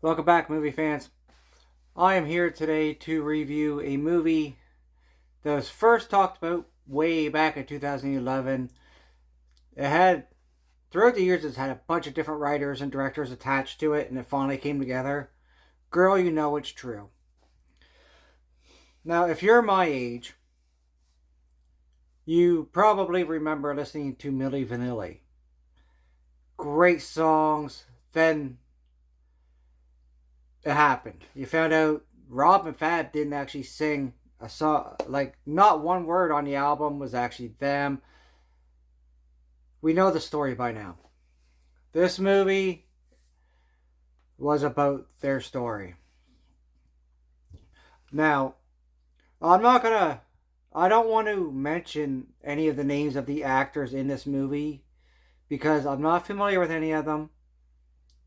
Welcome back, movie fans. I am here today to review a movie that was first talked about way back in 2011. It had, throughout the years, it's had a bunch of different writers and directors attached to it, and it finally came together. Girl, you know it's true. Now, if you're my age, you probably remember listening to Milli Vanilli. Great songs. Then it happened. You found out Rob and Fab didn't actually sing a song. Like, not one word on the album was actually them. We know the story by now. This movie was about their story. Now, I don't want to mention any of the names of the actors in this movie because I'm not familiar with any of them.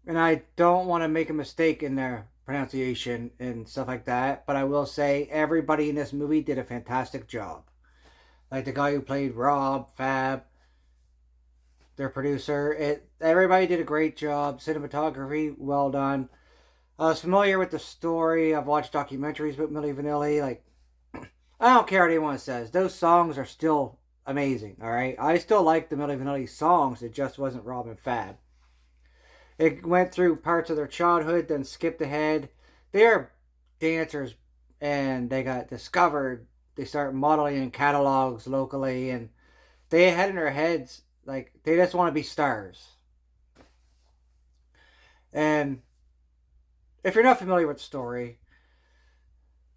And I don't want to make a mistake in their pronunciation and stuff like that. But I will say everybody in this movie did a fantastic job. Like the guy who played Rob, Fab, their producer. Everybody did a great job. Cinematography, well done. I was familiar with the story. I've watched documentaries about Milli Vanilli. Like, I don't care what anyone says. Those songs are still amazing, alright? I still like the Milli Vanilli songs. It just wasn't Rob and Fab. It went through parts of their childhood, then skipped ahead. They're dancers, and they got discovered. They start modeling in catalogs locally, and they had in their heads, like, they just want to be stars. And if you're not familiar with the story,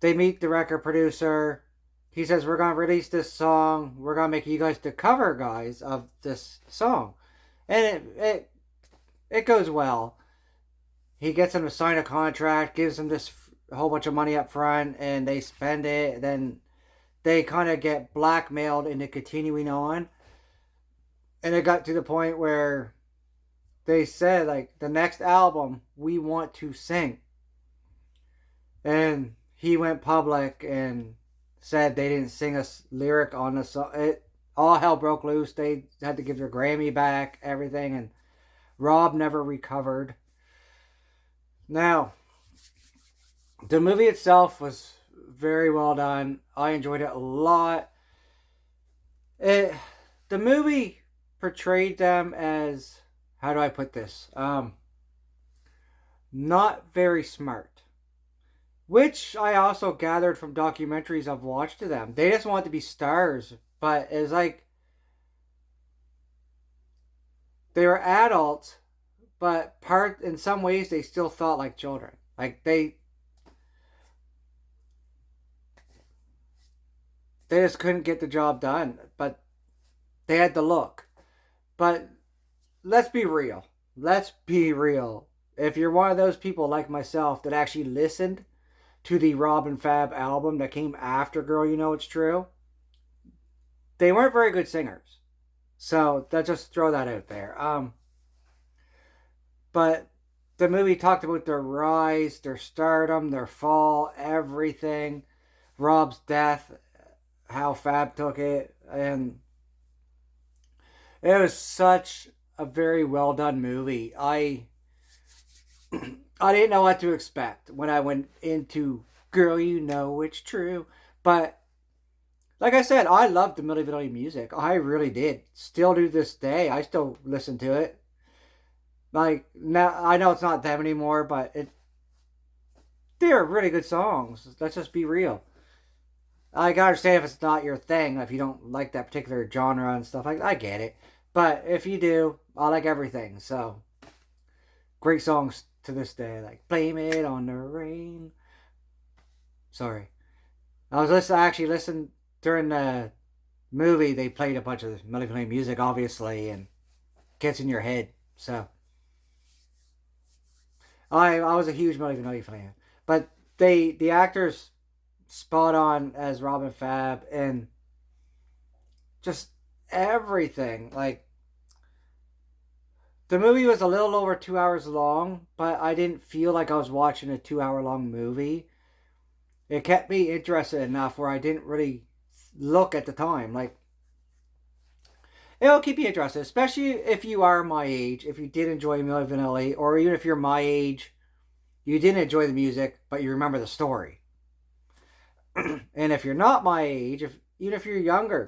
they meet the record producer. He says, we're going to release this song. We're going to make you guys the cover guys of this song. And it goes well. He gets them to sign a contract, gives them this whole bunch of money up front, and they spend it. Then they kind of get blackmailed into continuing on. And it got to the point where they said, like, the next album, we want to sing. And he went public and said they didn't sing a lyric on the song. All hell broke loose. They had to give their Grammy back, everything, and Rob never recovered. Now, the movie itself was very well done. I enjoyed it a lot. The movie portrayed them as, how do I put this? Not very smart. Which I also gathered from documentaries I've watched of them. They just want to be stars, but it's like they were adults, but in some ways they still thought like children. Like they just couldn't get the job done, but they had the look. But let's be real. Let's be real. If you're one of those people like myself that actually listened to the Rob and Fab album that came after Girl You Know It's True, they weren't very good singers. So let's just throw that out there. But the movie talked about their rise, their stardom, their fall, everything. Rob's death, how Fab took it, and it was such a very well done movie. I didn't know what to expect when I went into Girl You Know It's True, but like I said, I loved the Milli Vanilli music. I really did. Still do this day. I still listen to it. Like now, I know it's not them anymore, but they're really good songs. Let's just be real. I can understand if it's not your thing, if you don't like that particular genre and stuff. I get it, but if you do, I like everything. So great songs to this day, like "Blame It on the Rain." Sorry, I actually listened during the movie. They played a bunch of Milli Vanilli music, obviously, and gets in your head. So I was a huge Milli Vanilli fan, but the actors spot on as Robin Fab and just everything. Like the movie was a little over 2 hours long, but I didn't feel like I was watching a 2 hour long movie. It kept me interested enough where I didn't really look at the time. Like it'll keep you interested, especially if you are my age. If you did enjoy Milli Vanilli, or even if you're my age You didn't enjoy the music, but you remember the story. And if you're not my age, even if you're younger,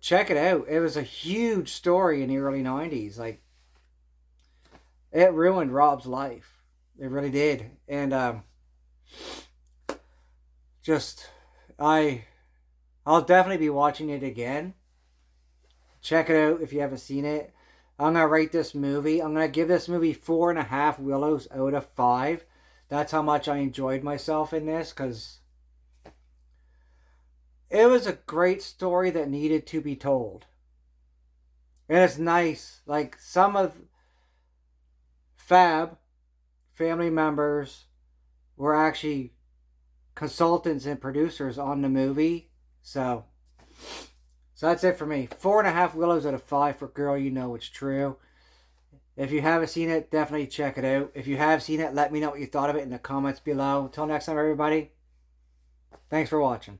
check it out. It was a huge story in the early 90s. Like, it ruined Rob's life. It really did. And just I'll definitely be watching it again. Check it out if you haven't seen it. I'm gonna rate this movie. I'm gonna give this movie 4.5 willows out of 5. That's how much I enjoyed myself in this, because it was a great story that needed to be told. And it's nice. Like, some of Fab family members were actually consultants and producers on the movie. So that's it for me. 4.5 willows out of 5 for Girl You Know It's True. If you haven't seen it, definitely check it out. If you have seen it, let me know what you thought of it in the comments below. Until next time, everybody. Thanks for watching.